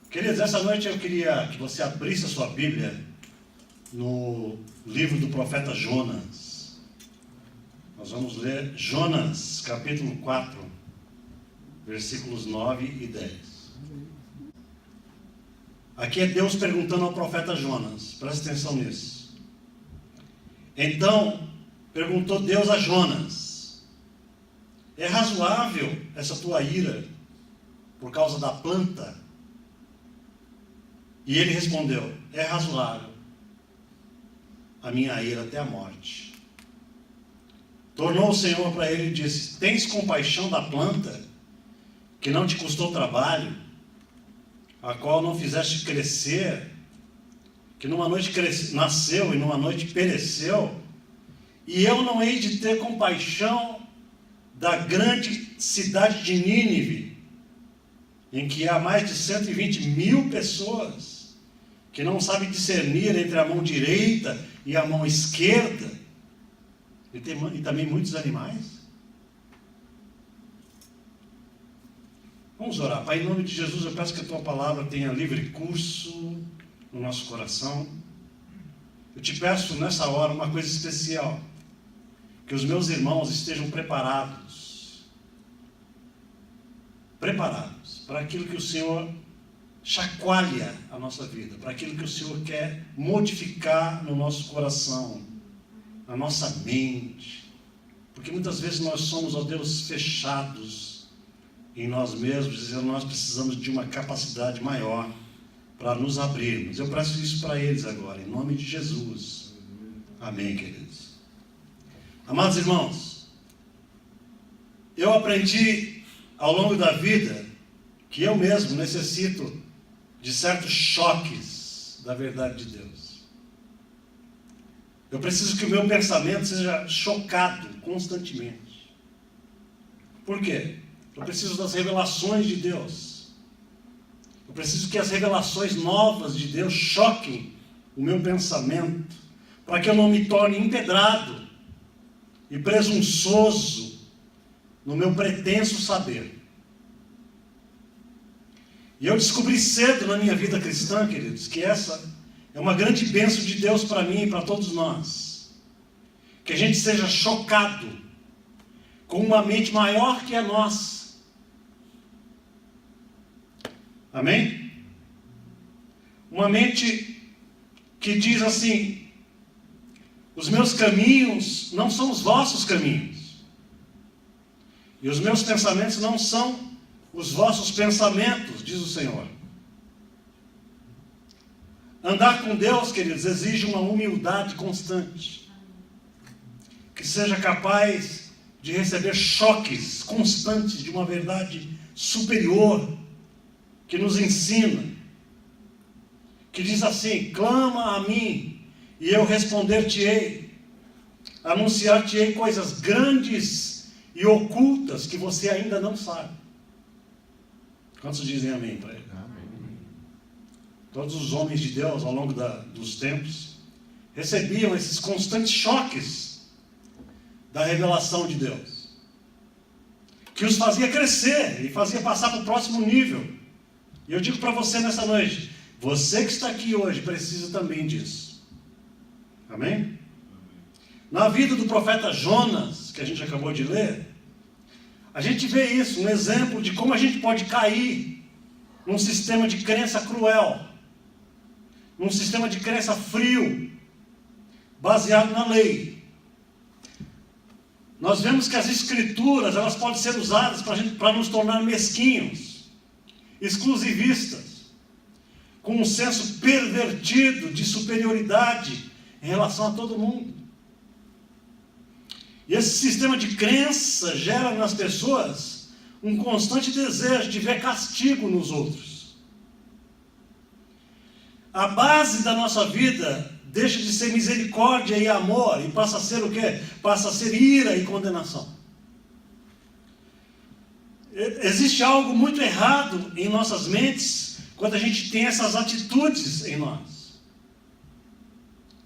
Queridos, essa noite eu queria que você abrisse a sua Bíblia no livro do profeta Jonas. Nós vamos ler Jonas, capítulo 4, versículos 9 e 10. Aqui é Deus perguntando ao profeta Jonas, presta atenção nisso. Então, perguntou Deus a Jonas: é razoável essa tua ira por causa da planta? E ele respondeu: é razoável a minha ira até a morte. Tornou o Senhor para ele e disse: tens compaixão da planta, que não te custou trabalho, a qual não fizeste crescer, que numa noite nasceu e numa noite pereceu, e eu não hei de ter compaixão da grande cidade de Nínive, em que há mais de 120 mil pessoas, que não sabem discernir entre a mão direita e a mão esquerda, e também muitos animais? Vamos orar. Pai, em nome de Jesus, eu peço que a Tua palavra tenha livre curso no nosso coração. Eu te peço nessa hora uma coisa especial: que os meus irmãos estejam preparados para aquilo que o Senhor chacoalha a nossa vida, para aquilo que o Senhor quer modificar no nosso coração, na nossa mente, porque muitas vezes nós somos, ó Deus, fechados em nós mesmos, dizendo: nós precisamos de uma capacidade maior para nos abrirmos. Eu peço isso para eles agora, em nome de Jesus. Amém, queridos. Amados irmãos, eu aprendi ao longo da vida que eu mesmo necessito de certos choques da verdade de Deus. Eu preciso que o meu pensamento seja chocado constantemente. Por quê? Eu preciso das revelações de Deus. Eu preciso que as revelações novas de Deus choquem o meu pensamento, para que eu não me torne empedrado e presunçoso no meu pretenso saber. E eu descobri cedo na minha vida cristã, queridos, que essa é uma grande bênção de Deus para mim e para todos nós. Que a gente seja chocado com uma mente maior que a nossa. Amém? Uma mente que diz assim: os meus caminhos não são os vossos caminhos, e os meus pensamentos não são os vossos pensamentos, diz o Senhor. Andar com Deus, queridos, exige uma humildade constante, que seja capaz de receber choques constantes de uma verdade superior, que nos ensina, que diz assim: clama a mim e eu responder-te-ei, anunciar-te-ei coisas grandes e ocultas que você ainda não sabe. Quantos dizem amém para ele? Amém. Todos os homens de Deus, ao longo dos tempos, recebiam esses constantes choques da revelação de Deus, que os fazia crescer e fazia passar para o próximo nível. E eu digo para você nessa noite: você que está aqui hoje precisa também disso. Amém? Na vida do profeta Jonas, que a gente acabou de ler, a gente vê isso, um exemplo de como a gente pode cair num sistema de crença cruel, num sistema de crença frio, baseado na lei. Nós vemos que as escrituras, elas podem ser usadas para nos tornar mesquinhos, exclusivistas, com um senso pervertido de superioridade em relação a todo mundo. E esse sistema de crença gera nas pessoas um constante desejo de ver castigo nos outros. A base da nossa vida deixa de ser misericórdia e amor e passa a ser o quê? Passa a ser ira e condenação. Existe algo muito errado em nossas mentes quando a gente tem essas atitudes em nós.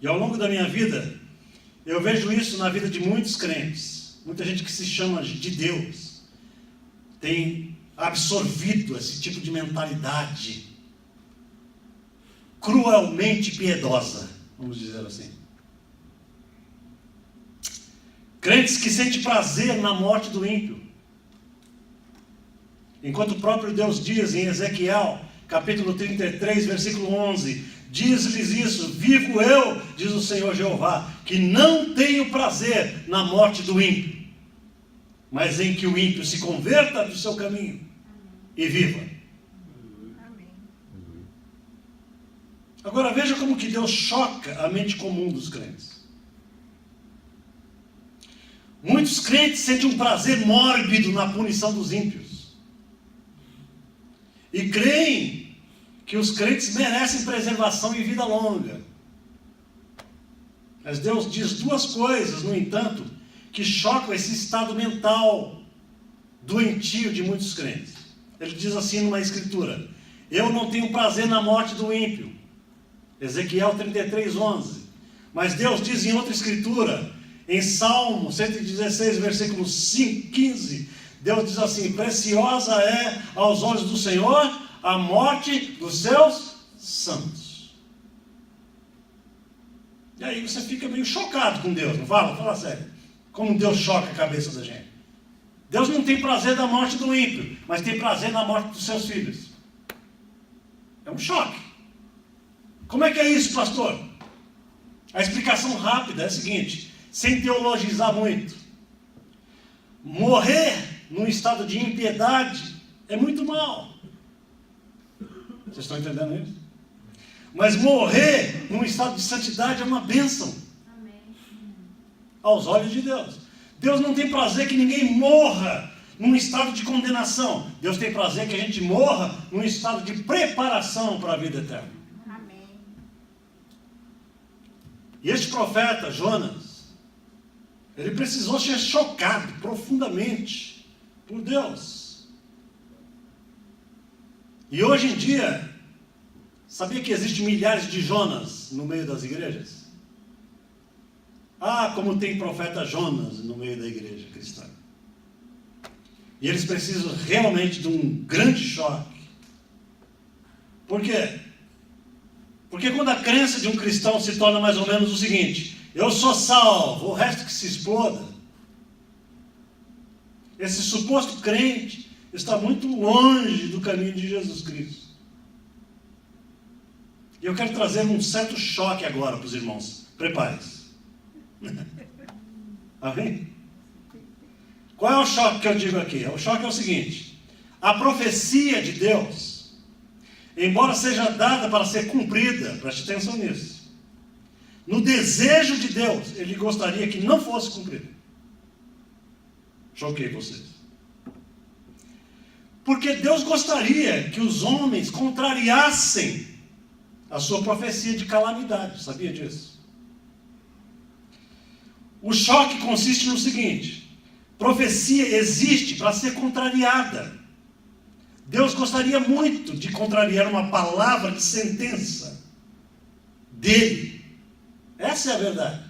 E ao longo da minha vida, eu vejo isso na vida de muitos crentes. Muita gente que se chama de Deus tem absorvido esse tipo de mentalidade cruelmente piedosa, vamos dizer assim. Crentes que sentem prazer na morte do ímpio. Enquanto o próprio Deus diz em Ezequiel, capítulo 33, versículo 11, diz-lhes isso: vivo eu, diz o Senhor Jeová, que não tenho prazer na morte do ímpio, mas em que o ímpio se converta do seu caminho e viva. Amém. Agora veja como que Deus choca a mente comum dos crentes. Muitos crentes sentem um prazer mórbido na punição dos ímpios. E creem que os crentes merecem preservação e vida longa. Mas Deus diz duas coisas, no entanto, que chocam esse estado mental doentio de muitos crentes. Ele diz assim numa escritura: eu não tenho prazer na morte do ímpio. Ezequiel 33, 11. Mas Deus diz em outra escritura, em Salmo 116, versículo 5, 15, Deus diz assim: preciosa é aos olhos do Senhor a morte dos seus santos. E aí você fica meio chocado com Deus, não fala? Fala sério. Como Deus choca a cabeça da gente. Deus não tem prazer na morte do ímpio, mas tem prazer na morte dos seus filhos. É um choque. Como é que é isso, pastor? A explicação rápida é a seguinte, sem teologizar muito: morrer num estado de impiedade é muito mal. Vocês estão entendendo isso? Mas morrer num estado de santidade é uma bênção. Amém. Aos olhos de Deus. Deus não tem prazer que ninguém morra num estado de condenação. Deus tem prazer que a gente morra num estado de preparação para a vida eterna. Amém. E este profeta, Jonas, ele precisou ser chocado profundamente por Deus. E hoje em dia, sabia que existem milhares de Jonas no meio das igrejas? Ah, como tem profeta Jonas no meio da igreja cristã. E eles precisam realmente de um grande choque. Por quê? Porque quando a crença de um cristão se torna mais ou menos o seguinte: eu sou salvo, o resto que se exploda. Esse suposto crente está muito longe do caminho de Jesus Cristo. E eu quero trazer um certo choque agora para os irmãos. Prepare-se. Amém? Qual é o choque que eu digo aqui? O choque é o seguinte: a profecia de Deus, embora seja dada para ser cumprida, preste atenção nisso, no desejo de Deus, Ele gostaria que não fosse cumprida. Choquei vocês. Porque Deus gostaria que os homens contrariassem a sua profecia de calamidade. Sabia disso? O choque consiste no seguinte: profecia existe para ser contrariada. Deus gostaria muito de contrariar uma palavra de sentença dele. Essa é a verdade.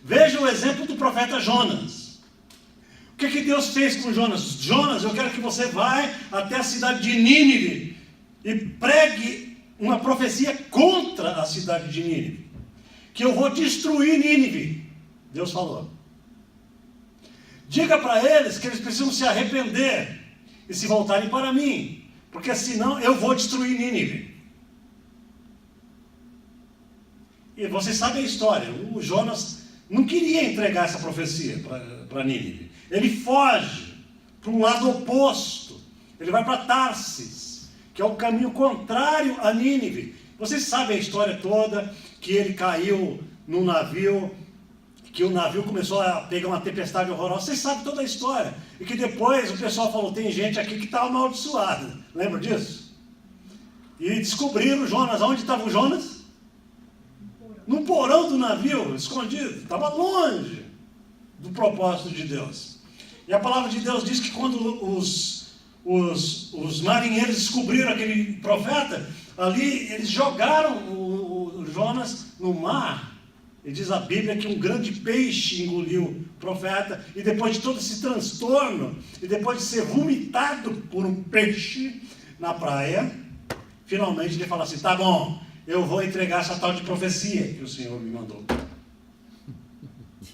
Veja o exemplo do profeta Jonas. O que Deus fez com Jonas? Jonas, eu quero que você vá até a cidade de Nínive e pregue uma profecia contra a cidade de Nínive, que eu vou destruir Nínive. Deus falou. Diga para eles que eles precisam se arrepender e se voltarem para mim, porque senão eu vou destruir Nínive. E vocês sabem a história. O Jonas não queria entregar essa profecia para Nínive. Ele foge para um lado oposto. Ele vai para Tarsis, que é o caminho contrário a Nínive. Vocês sabem a história toda, que ele caiu num navio, que o navio começou a pegar uma tempestade horrorosa. Vocês sabem toda a história. E que depois o pessoal falou: tem gente aqui que está amaldiçoada. Lembra disso? E descobriram o Jonas. Onde estava o Jonas? No porão do navio, escondido. Estava longe do propósito de Deus. E a palavra de Deus diz que quando os marinheiros descobriram aquele profeta, ali eles jogaram o Jonas no mar. E diz a Bíblia que um grande peixe engoliu o profeta, e depois de todo esse transtorno, e depois de ser vomitado por um peixe na praia, finalmente ele fala assim: tá bom, eu vou entregar essa tal de profecia que o Senhor me mandou. Nossa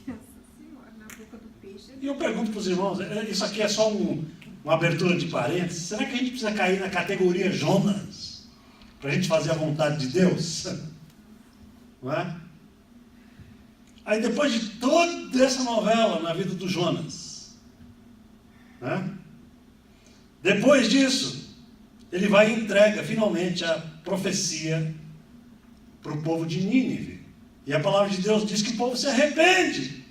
Senhora, na boca do peixe. E eu pergunto para os irmãos, isso aqui é só uma abertura de parênteses? Será que a gente precisa cair na categoria Jonas para a gente fazer a vontade de Deus? Não é? Aí depois de toda essa novela na vida do Jonas, né? Depois disso, ele vai e entrega finalmente a profecia para o povo de Nínive. E a palavra de Deus diz que o povo se arrepende.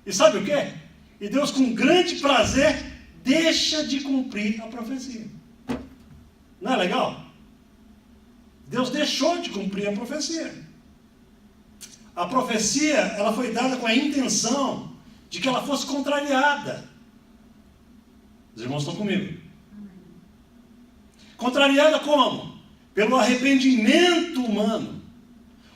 E sabe o quê? E Deus, com grande prazer, deixa de cumprir a profecia. Não é legal? Deus deixou de cumprir a profecia. A profecia, ela foi dada com a intenção de que ela fosse contrariada. Os irmãos estão comigo? Contrariada como? Pelo arrependimento humano.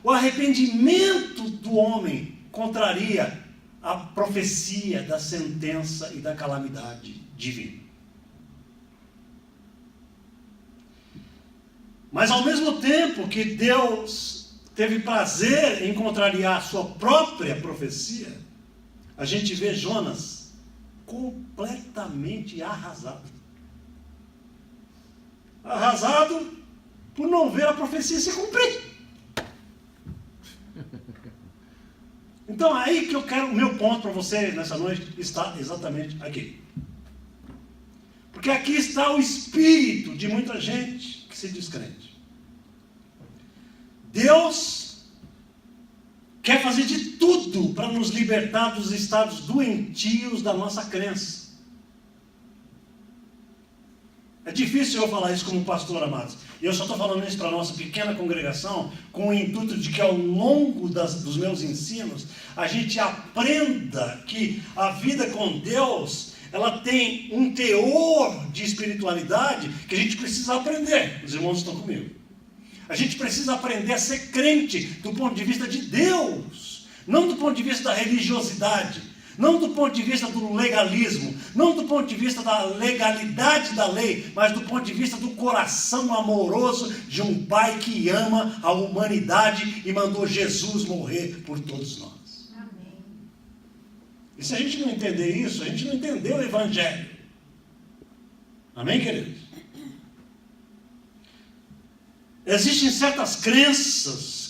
O arrependimento do homem contraria a profecia da sentença e da calamidade divina. Mas ao mesmo tempo que Deus teve prazer em contrariar a sua própria profecia, a gente vê Jonas completamente arrasado. Arrasado por não ver a profecia se cumprir. Então aí que eu quero, o meu ponto para você nessa noite está exatamente aqui. Porque aqui está o espírito de muita gente que se diz crente. Deus quer fazer de tudo para nos libertar dos estados doentios da nossa crença. É difícil eu falar isso como pastor, amados. E eu só estou falando isso para a nossa pequena congregação, com o intuito de que ao longo dos meus ensinos, a gente aprenda que a vida com Deus, ela tem um teor de espiritualidade que a gente precisa aprender. Os irmãos estão comigo. A gente precisa aprender a ser crente do ponto de vista de Deus, não do ponto de vista da religiosidade, não do ponto de vista do legalismo, não do ponto de vista da legalidade da lei, mas do ponto de vista do coração amoroso de um Pai que ama a humanidade e mandou Jesus morrer por todos nós. Amém. E se a gente não entender isso, a gente não entendeu o Evangelho. Amém, queridos? Existem certas crenças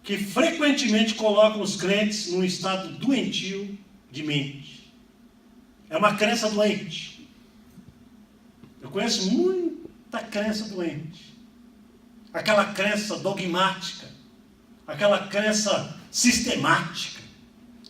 que frequentemente colocam os crentes num estado doentio de mente. É uma crença doente. Eu conheço muita crença doente. Aquela crença dogmática, aquela crença sistemática,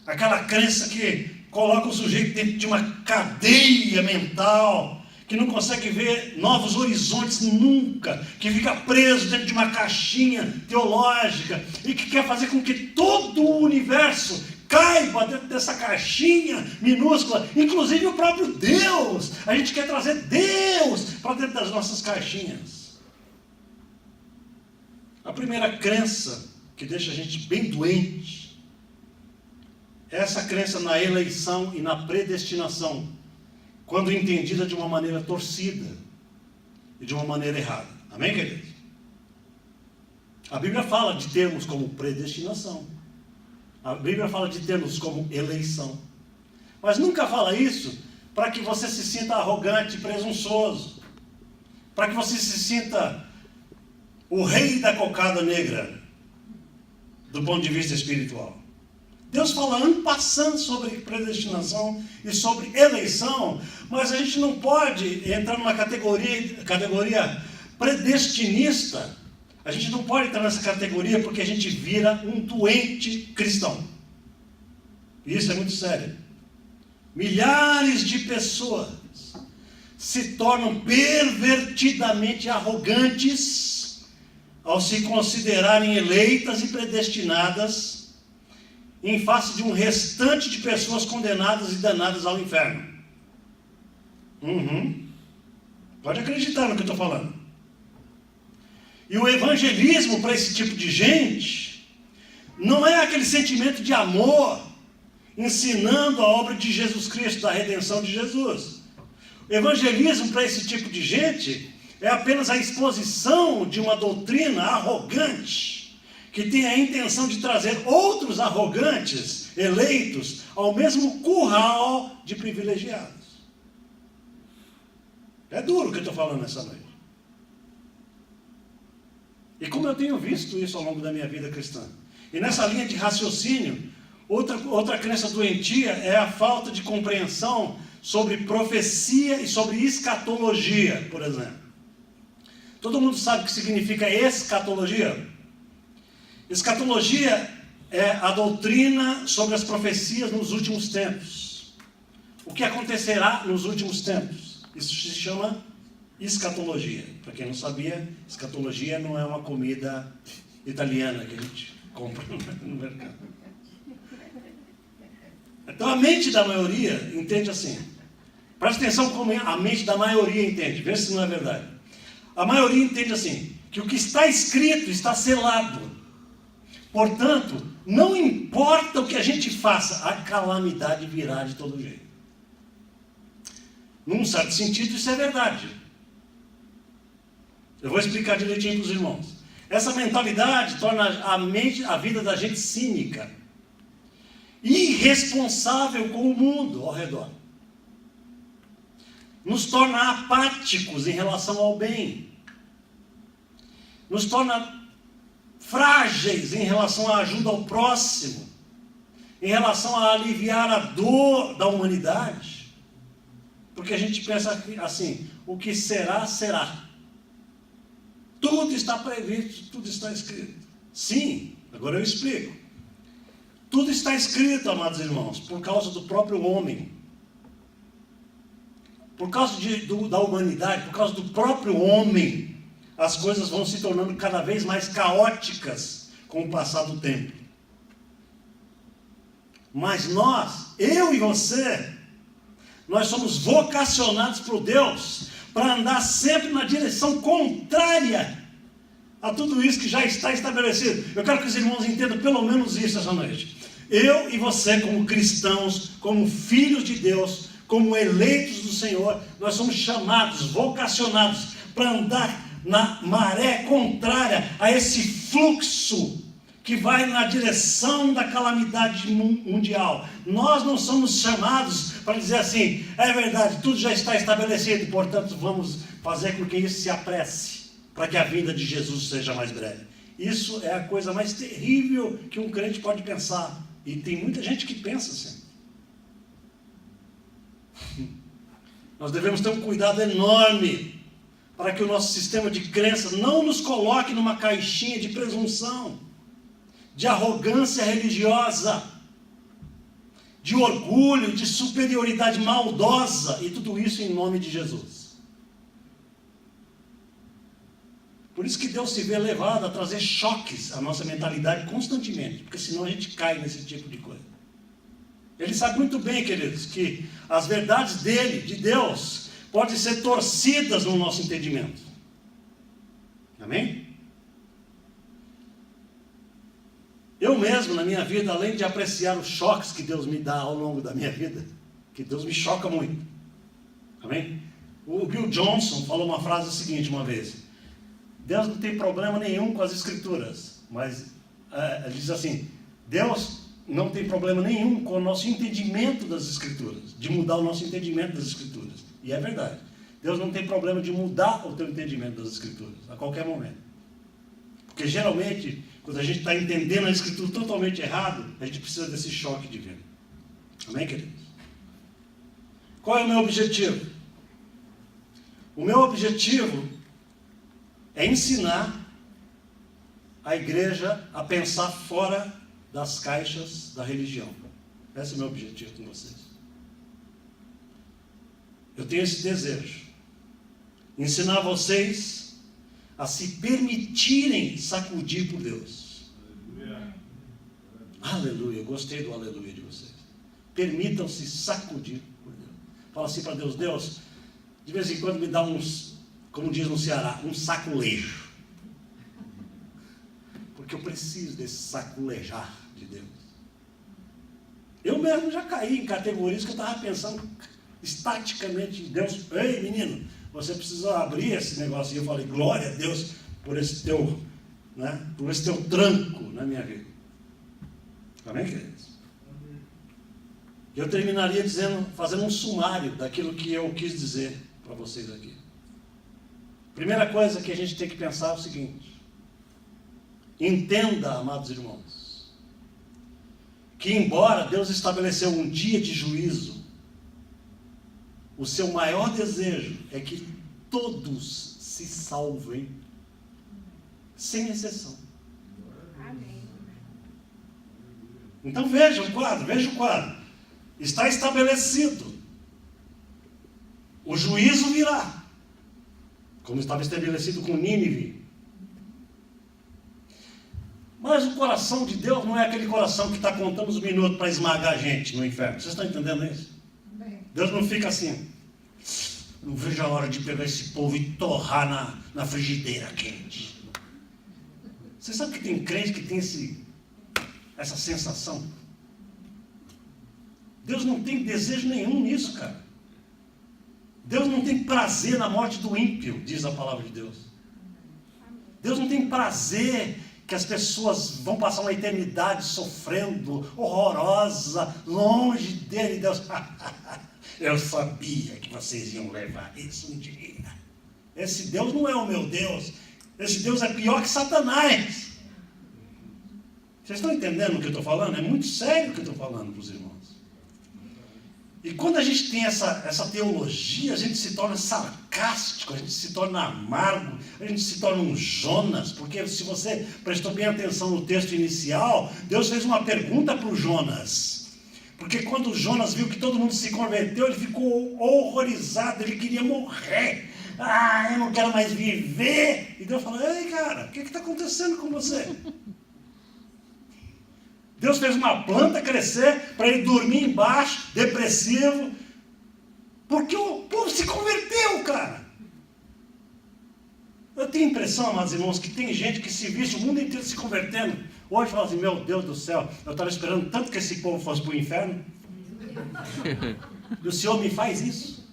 aquela crença que coloca o sujeito dentro de uma cadeia mental, que não consegue ver novos horizontes nunca, que fica preso dentro de uma caixinha teológica e que quer fazer com que todo o universo caiba dentro dessa caixinha minúscula, inclusive o próprio Deus. A gente quer trazer Deus para dentro das nossas caixinhas. A primeira crença que deixa a gente bem doente é essa crença na eleição e na predestinação, quando entendida de uma maneira torcida e de uma maneira errada. Amém, queridos? A Bíblia fala de termos como predestinação. A Bíblia fala de termos como eleição. Mas nunca fala isso para que você se sinta arrogante e presunçoso. Para que você se sinta o rei da cocada negra, do ponto de vista espiritual. Deus fala en passant sobre predestinação e sobre eleição, mas a gente não pode entrar numa categoria predestinista. A gente não pode entrar nessa categoria porque a gente vira um doente cristão. E isso é muito sério. Milhares de pessoas se tornam pervertidamente arrogantes ao se considerarem eleitas e predestinadas em face de um restante de pessoas condenadas e danadas ao inferno. Pode acreditar no que eu estou falando. E o evangelismo para esse tipo de gente não é aquele sentimento de amor ensinando a obra de Jesus Cristo, da redenção de Jesus. O evangelismo para esse tipo de gente é apenas a exposição de uma doutrina arrogante, que tem a intenção de trazer outros arrogantes, eleitos, ao mesmo curral de privilegiados. É duro o que eu estou falando nessa noite. E como eu tenho visto isso ao longo da minha vida cristã. E nessa linha de raciocínio, outra crença doentia é a falta de compreensão sobre profecia e sobre escatologia, por exemplo. Todo mundo sabe o que significa escatologia? Escatologia é a doutrina sobre as profecias nos últimos tempos. O que acontecerá nos últimos tempos? Isso se chama escatologia. Para quem não sabia, escatologia não é uma comida italiana que a gente compra no mercado. Então a mente da maioria entende assim. Presta atenção como a mente da maioria entende. Vê se não é verdade. A maioria entende assim, que o que está escrito está selado. Portanto, não importa o que a gente faça, a calamidade virá de todo jeito. Num certo sentido, isso é verdade. Eu vou explicar direitinho para os irmãos. Essa mentalidade torna a vida da gente cínica, irresponsável com o mundo ao redor. Nos torna apáticos em relação ao bem. Nos torna frágeis em relação à ajuda ao próximo, em relação a aliviar a dor da humanidade. Porque a gente pensa assim, o que será, será. Tudo está previsto, tudo está escrito. Sim, agora eu explico. Tudo está escrito, amados irmãos, por causa do próprio homem. Por causa da humanidade, por causa do próprio homem, as coisas vão se tornando cada vez mais caóticas com o passar do tempo. Mas nós, eu e você, nós somos vocacionados por Deus para andar sempre na direção contrária a tudo isso que já está estabelecido. Eu quero que os irmãos entendam pelo menos isso essa noite. Eu e você, como cristãos, como filhos de Deus, como eleitos do Senhor, nós somos chamados, vocacionados para andar na maré contrária a esse fluxo que vai na direção da calamidade mundial. Nós não somos chamados para dizer assim, é verdade, tudo já está estabelecido, portanto vamos fazer com que isso se apresse, para que a vinda de Jesus seja mais breve. Isso é a coisa mais terrível que um crente pode pensar, e tem muita gente que pensa assim. Nós devemos ter um cuidado enorme para que o nosso sistema de crença não nos coloque numa caixinha de presunção, de arrogância religiosa, de orgulho, de superioridade maldosa, e tudo isso em nome de Jesus. Por isso que Deus se vê levado a trazer choques à nossa mentalidade constantemente, porque senão a gente cai nesse tipo de coisa. Ele sabe muito bem, queridos, que as verdades dele, de Deus, podem ser torcidas no nosso entendimento. Amém? Eu mesmo, na minha vida, além de apreciar os choques que Deus me dá ao longo da minha vida, que Deus me choca muito. Amém? O Bill Johnson falou uma frase seguinte uma vez: Deus não tem problema nenhum com as escrituras, mas ele diz assim, Deus não tem problema nenhum com o nosso entendimento das escrituras, de mudar o nosso entendimento das escrituras. E é verdade. Deus não tem problema de mudar o teu entendimento das escrituras, a qualquer momento. Porque geralmente, quando a gente está entendendo a escritura totalmente errado, a gente precisa desse choque divino. Amém, queridos? Qual é o meu objetivo? O meu objetivo é ensinar a igreja a pensar fora das caixas da religião. Esse é o meu objetivo com vocês. Eu tenho esse desejo. Ensinar vocês a se permitirem sacudir por Deus. Aleluia. Aleluia. Eu gostei do aleluia de vocês. Permitam-se sacudir por Deus. Fala assim para Deus, Deus, de vez em quando me dá uns, como diz no Ceará, um saculejo. Porque eu preciso desse saculejar de Deus. Eu mesmo já caí em categorias que eu estava pensando estaticamente em Deus. Ei, menino, você precisa abrir esse negócio. E eu falei, glória a Deus por esse teu, né, por esse teu tranco na minha vida. Amém, queridos? Eu terminaria fazendo um sumário daquilo que eu quis dizer para vocês aqui. Primeira coisa que a gente tem que pensar é o seguinte: entenda, amados irmãos, que embora Deus estabeleceu um dia de juízo, o seu maior desejo é que todos se salvem, sem exceção. Amém. Então veja o quadro. Está estabelecido. O juízo virá, como estava estabelecido com Nínive. Mas o coração de Deus não é aquele coração que está contando os minutos para esmagar a gente no inferno. Vocês estão entendendo isso? Amém. Deus não fica assim. Não vejo a hora de pegar esse povo e torrar na frigideira quente. Você sabe que tem crente que tem essa sensação? Deus não tem desejo nenhum nisso, cara. Deus não tem prazer na morte do ímpio, diz a palavra de Deus. Deus não tem prazer que as pessoas vão passar uma eternidade sofrendo, horrorosa, longe dele. Deus, eu sabia que vocês iam levar isso um dia. Esse Deus não é o meu Deus. Esse Deus é pior que Satanás. Vocês estão entendendo o que eu estou falando? É muito sério o que eu estou falando para os irmãos. E quando a gente tem essa teologia, a gente se torna sarcástico, a gente se torna amargo, a gente se torna um Jonas, porque se você prestou bem atenção no texto inicial, Deus fez uma pergunta para o Jonas. Porque quando o Jonas viu que todo mundo se converteu, ele ficou horrorizado, ele queria morrer. Eu não quero mais viver. E Deus falou, ei cara, o que está acontecendo com você? Deus fez uma planta crescer para ele dormir embaixo, depressivo, porque o povo se converteu, cara. Eu tenho a impressão, amados irmãos, que tem gente que se viste o mundo inteiro se convertendo. Hoje fala assim, meu Deus do céu, eu estava esperando tanto que esse povo fosse para o inferno. E o Senhor me faz isso.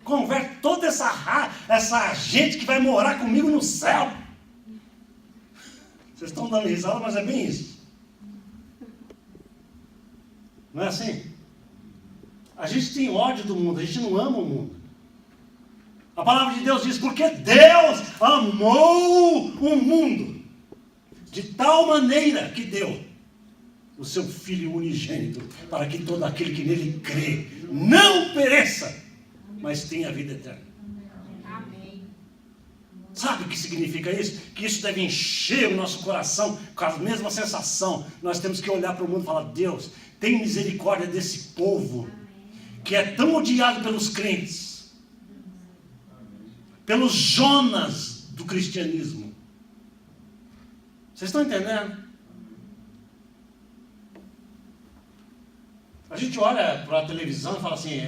Converte toda essa gente que vai morar comigo no céu. Vocês estão dando risada, mas é bem isso. Não é assim? A gente tem ódio do mundo, a gente não ama o mundo. A palavra de Deus diz, porque Deus amou o mundo de tal maneira que deu o seu Filho unigênito, para que todo aquele que nele crê não pereça, mas tenha vida eterna. Amém. Sabe o que significa isso? Que isso deve encher o nosso coração com a mesma sensação. Nós temos que olhar para o mundo e falar, Deus, tem misericórdia desse povo que é tão odiado pelos crentes, pelos Jonas do cristianismo. Vocês estão entendendo? A gente olha para a televisão e fala assim,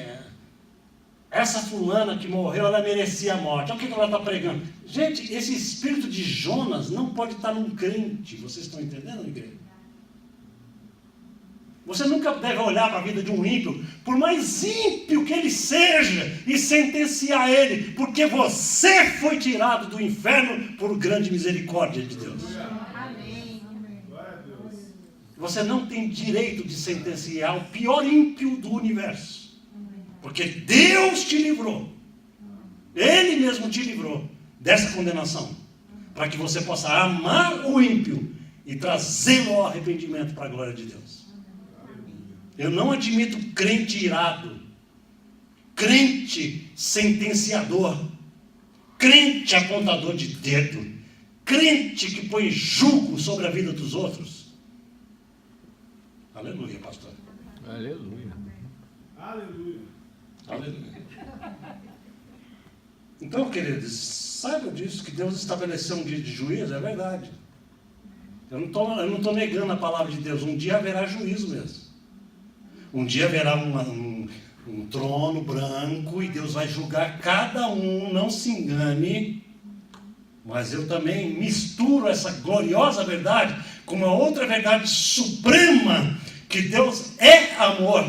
essa fulana que morreu, ela merecia a morte. Olha o que ela está pregando. Gente, esse espírito de Jonas não pode estar num crente. Vocês estão entendendo, igreja? Você nunca deve olhar para a vida de um ímpio, por mais ímpio que ele seja, e sentenciar ele, porque você foi tirado do inferno por grande misericórdia de Deus. Amém. Você não tem direito de sentenciar o pior ímpio do universo, porque Deus te livrou, Ele mesmo te livrou dessa condenação, para que você possa amar o ímpio e trazê-lo ao arrependimento para a glória de Deus. Eu não admito crente irado, crente sentenciador, crente apontador de dedo, crente que põe julgo sobre a vida dos outros. Aleluia, pastor. Aleluia. Aleluia. Aleluia. Então, queridos, saibam disso, que Deus estabeleceu um dia de juízo, é verdade. Eu não estou negando a palavra de Deus. Um dia haverá juízo mesmo. Um dia haverá um trono branco e Deus vai julgar cada um, não se engane. Mas eu também misturo essa gloriosa verdade com uma outra verdade suprema, que Deus é amor.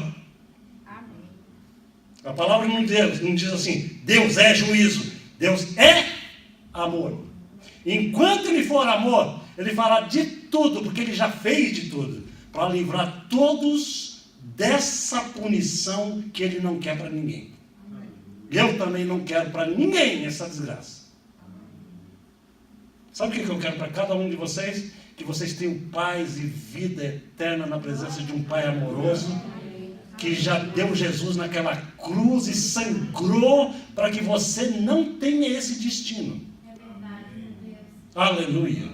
Amém. A palavra não diz assim, Deus é juízo. Deus é amor. Enquanto Ele for amor, Ele fará de tudo, porque Ele já fez de tudo, para livrar todos dessa punição que Ele não quer para ninguém. Eu também não quero para ninguém essa desgraça. Sabe o que eu quero para cada um de vocês? Que vocês tenham paz e vida eterna na presença de um Pai amoroso, que já deu Jesus naquela cruz e sangrou para que você não tenha esse destino. Aleluia.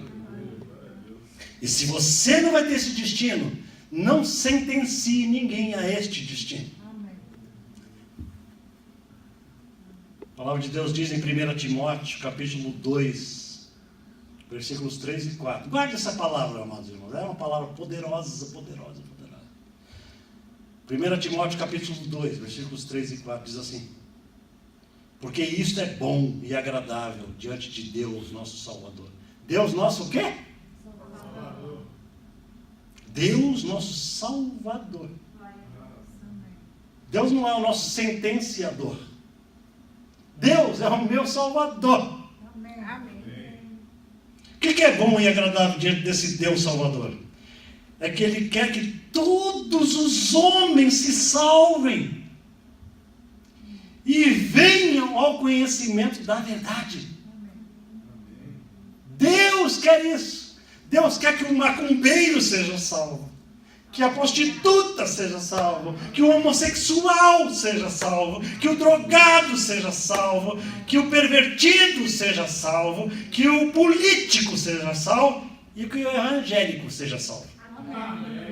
E se você não vai ter esse destino, não sentencie ninguém a este destino. A palavra de Deus diz em 1 Timóteo, capítulo 2, versículos 3 e 4. Guarde essa palavra, amados irmãos. É uma palavra poderosa, poderosa, poderosa. 1 Timóteo, capítulo 2, versículos 3 e 4, diz assim: porque isto é bom e agradável diante de Deus, nosso Salvador. Deus nosso o quê? Salvador. Deus nosso Salvador. Deus não é o nosso sentenciador. Deus é o meu Salvador. Amém. O que é bom e agradável diante desse Deus Salvador? É que Ele quer que todos os homens se salvem e venham ao conhecimento da verdade. Deus quer isso. Deus quer que o macumbeiro seja salvo, que a prostituta seja salvo, que o homossexual seja salvo, que o drogado seja salvo, que o pervertido seja salvo, que o político seja salvo e que o evangélico seja salvo. Amém.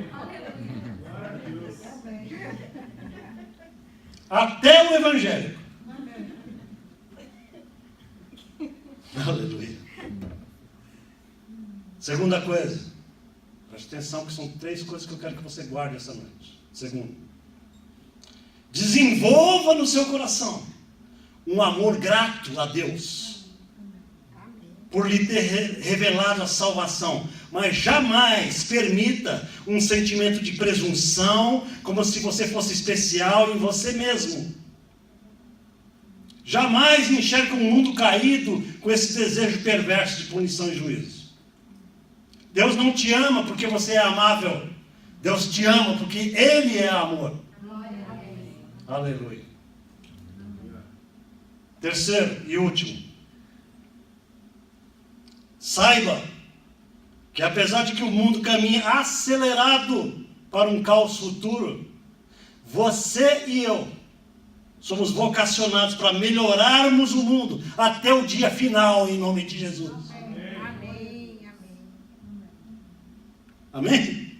Até o evangélico. Aleluia. Segunda coisa, preste atenção que são 3 coisas que eu quero que você guarde essa noite. Segundo, desenvolva no seu coração um amor grato a Deus por lhe ter revelado a salvação, mas jamais permita um sentimento de presunção, como se você fosse especial em você mesmo. Jamais enxergue um mundo caído com esse desejo perverso de punição e juízo. Deus não te ama porque você é amável. Deus te ama porque Ele é amor. Aleluia. Terceiro e último. Saiba que apesar de que o mundo caminha acelerado para um caos futuro, você e eu somos vocacionados para melhorarmos o mundo até o dia final, em nome de Jesus. Amém? Amém.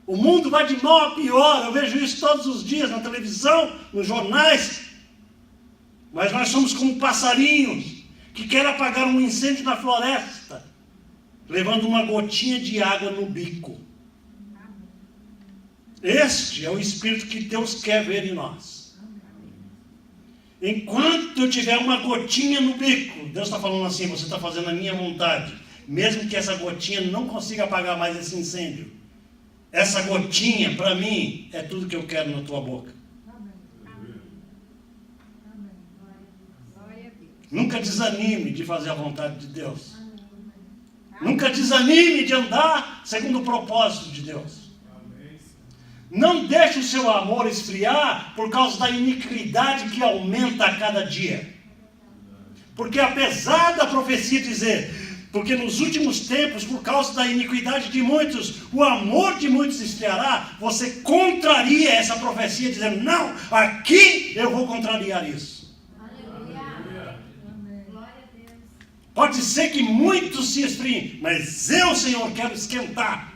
O mundo vai de mal a pior. Eu vejo isso todos os dias na televisão, nos jornais. Mas nós somos como passarinhos que querem apagar um incêndio na floresta, levando uma gotinha de água no bico. Este é o Espírito que Deus quer ver em nós. Enquanto eu tiver uma gotinha no bico, Deus está falando assim: você está fazendo a minha vontade. Mesmo que essa gotinha não consiga apagar mais esse incêndio, essa gotinha, para mim, é tudo que eu quero na tua boca. Nunca desanime de fazer a vontade de Deus. Nunca desanime de andar segundo o propósito de Deus. Não deixe o seu amor esfriar por causa da iniquidade que aumenta a cada dia. Porque apesar da profecia dizer, porque nos últimos tempos, por causa da iniquidade de muitos, o amor de muitos esfriará, você contraria essa profecia dizendo: não, aqui eu vou contrariar isso. Aleluia. Glória a Deus. Pode ser que muitos se esfriem, mas eu, Senhor, quero esquentar.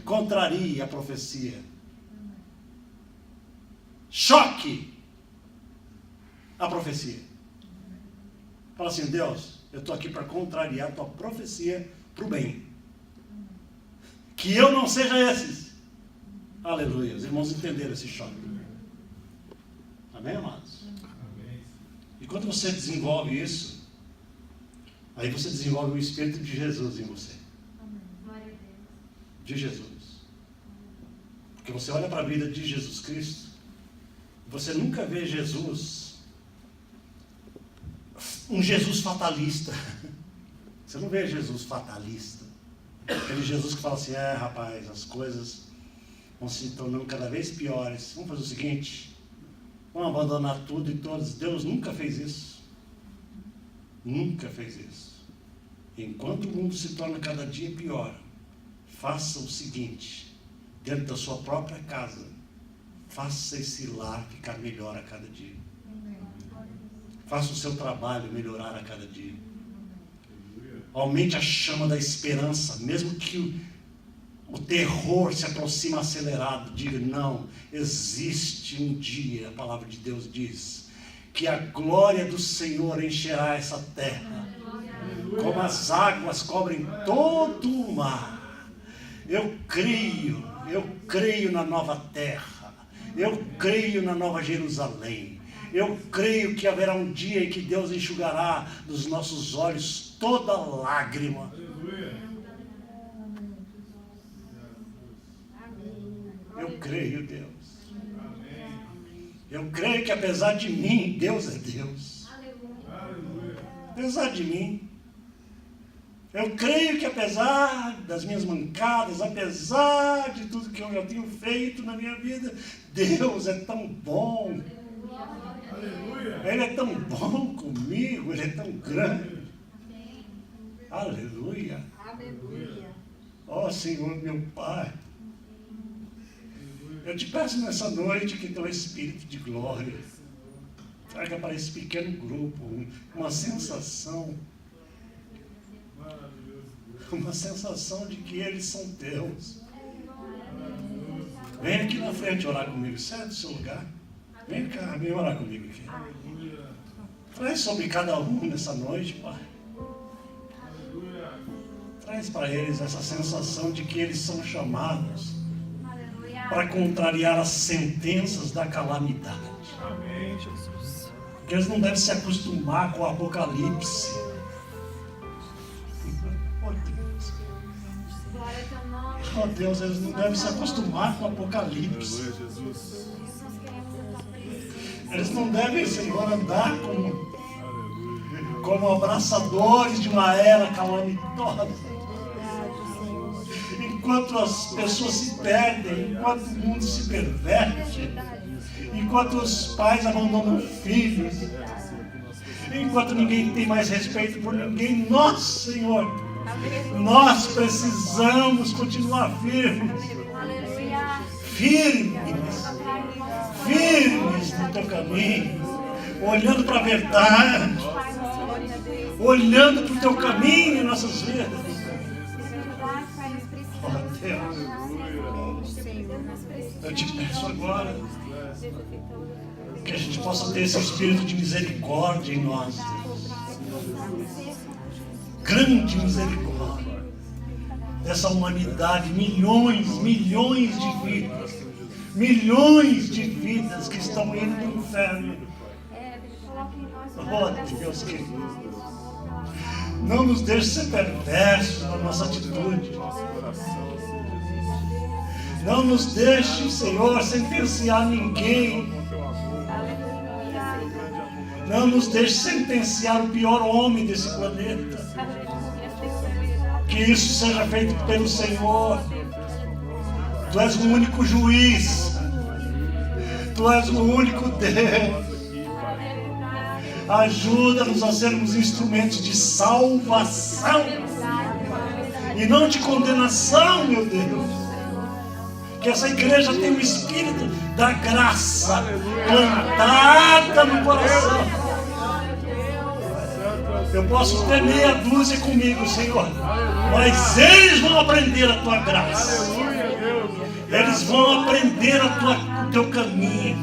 Contrarie a profecia. Choque a profecia. Fala assim: Deus, eu estou aqui para contrariar a tua profecia para o bem. Que eu não seja esses. Aleluia. Os irmãos entenderam esse choque. Amém, amados? Amém. E quando você desenvolve isso, aí você desenvolve o Espírito de Jesus em você. Glória a Deus. De Jesus. Porque você olha para a vida de Jesus Cristo, você nunca vê Jesus um Jesus fatalista. Você não vê Jesus fatalista. Aquele Jesus que fala assim, rapaz, as coisas vão se tornando cada vez piores. Vamos fazer o seguinte, vamos abandonar tudo e todos. Deus nunca fez isso. Nunca fez isso. Enquanto o mundo se torna cada dia pior, faça o seguinte, dentro da sua própria casa, faça esse lar ficar melhor a cada dia. Faça o seu trabalho melhorar a cada dia. Aumente a chama da esperança, mesmo que o terror se aproxime acelerado. Diga, não, existe um dia, a palavra de Deus diz, que a glória do Senhor encherá essa terra, como as águas cobrem todo o mar. Eu creio na nova terra, eu creio na nova Jerusalém. Eu creio que haverá um dia em que Deus enxugará dos nossos olhos toda lágrima. Eu creio, Deus. Eu creio que apesar de mim, Deus é Deus. Apesar de mim. Eu creio que apesar das minhas mancadas, apesar de tudo que eu já tenho feito na minha vida, Deus é tão bom. Ele é tão bom comigo, Ele é tão grande. Aleluia. Ó Senhor, meu Pai, eu te peço nessa noite que teu Espírito de glória traga para esse pequeno grupo uma sensação de que eles são teus. Vem aqui na frente orar comigo, sai do seu lugar. Vem cá, vem orar comigo aqui. Traz sobre cada um nessa noite, Pai. Traz para eles essa sensação de que eles são chamados para contrariar as sentenças da calamidade. Amém, Jesus. Que eles não devem se acostumar com o Apocalipse. Oh Deus, eles não devem se acostumar com o Apocalipse. Jesus. Eles não devem, Senhor, andar como abraçadores de uma era calamitosa. Enquanto as pessoas se perdem, enquanto o mundo se perverte, enquanto os pais abandonam filhos, enquanto ninguém tem mais respeito por ninguém, nós, Senhor, nós precisamos continuar firmes no teu caminho, olhando para a verdade, olhando para o teu caminho em nossas vidas. Oh Deus, eu te peço agora que a gente possa ter esse espírito de misericórdia em nós, Deus. Grande misericórdia dessa humanidade, milhões de vidas que estão indo para o inferno. Oh Deus querido, não nos deixe ser perversos na nossa atitude. Não nos deixe, Senhor, sentenciar ninguém. Não nos deixe sentenciar o pior homem desse planeta. Que isso seja feito pelo Senhor. Tu és o único juiz. Tu és o único Deus. Ajuda-nos a sermos instrumentos de salvação e não de condenação, meu Deus. Que essa igreja tenha o Espírito da graça plantada no coração. Eu posso ter meia dúzia comigo, Senhor, mas eles vão aprender a tua graça. Eles vão aprender o teu caminho.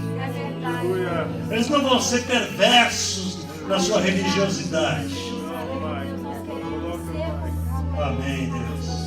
Eles não vão ser perversos na sua religiosidade. Amém, Deus.